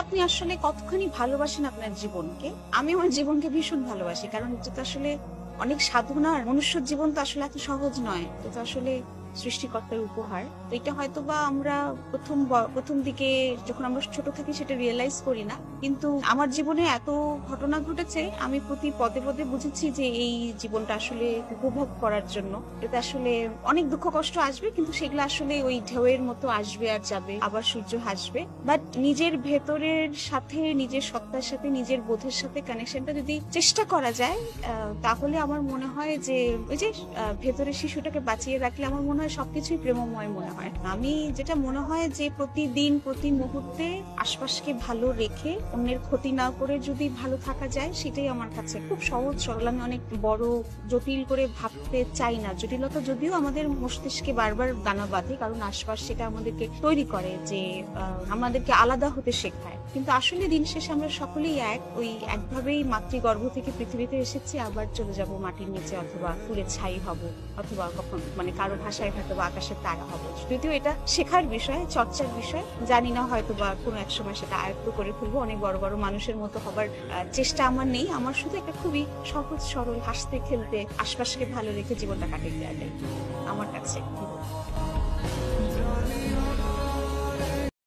আপনি আসলে কতখানি ভালোবাসেন আপনার জীবনকে? আমি আমার জীবনকে ভীষণ ভালোবাসি। কারণ এটা তো আসলে অনেক সাধনার, মনুষ্য জীবন তো আসলে এত সহজ নয়। এটা তো আসলে সৃষ্টিকর্তার উপহার। তো এটা হয়তোবা আমরা প্রথম দিকে যখন আমরা ছোট থাকি সেটা রিয়ালাইজ করি না। কিন্তু আমার জীবনে এত ঘটনা ঘটেছে, আমি প্রতি পদে পদে বুঝেছি যে এই জীবনটা আসলে উপভোগ করার জন্য। এতে আসলে অনেক দুঃখ কষ্ট আসবে, কিন্তু সেগুলো আসলে ওই ঢেউয়ের মতো আসবে আর যাবে, আবার সূর্য হাসবে। বাট নিজের ভেতরের সাথে, নিজের সত্তার সাথে, নিজের বোধের সাথে কানেকশনটা যদি চেষ্টা করা যায়, তাহলে আমার মনে হয় যে ওই যে ভেতরের শিশুটাকে বাঁচিয়ে রাখলে আমার মনে হয় সবকিছুই প্রেমময় মনে হয়। আমি যেটা মনে হয় যে প্রতিদিন প্রতি মুহূর্তে আশপাশকে ভালো রেখে অন্যের ক্ষতি না করে যদি ভালো থাকা যায়, সেটাই আমার কাছে খুব সহজ সরল। আমি অনেক বড় জটিল করে ভাবতে চাই না। জটিলতা যদিও আমাদের মস্তিষ্কে বারবার দানা বাঁধে, কারণ আশপাশ সেটা আমাদেরকে তৈরি করে যে আমাদেরকে আলাদা হতে শেখায়। কিন্তু আসলে দিন শেষে আমরা সকলেই এক, ওই একভাবেই মাতৃগর্ভ থেকে পৃথিবীতে এসেছি, আবার চলে যাব মাটির নিচে, অথবা ফুলের ছাই হব, অথবা কখন মানে কারো ভাষায় হয়তো বা আকাশের তারা হব। যদিও এটা শেখার বিষয়, চর্চার বিষয়, জানি না হয়তো বা কোনো এক সময় সেটা আয়ত্ত করে ফেলবো। অনেক বড় বড় মানুষের মতো হবার চেষ্টা আমার নেই। আমার শুধু একটা খুবই সহজ সরল, হাসতে খেলতে আশপাশকে ভালো রেখে জীবনটা কাটিয়ে দেওয়াটাই আমার কাছে।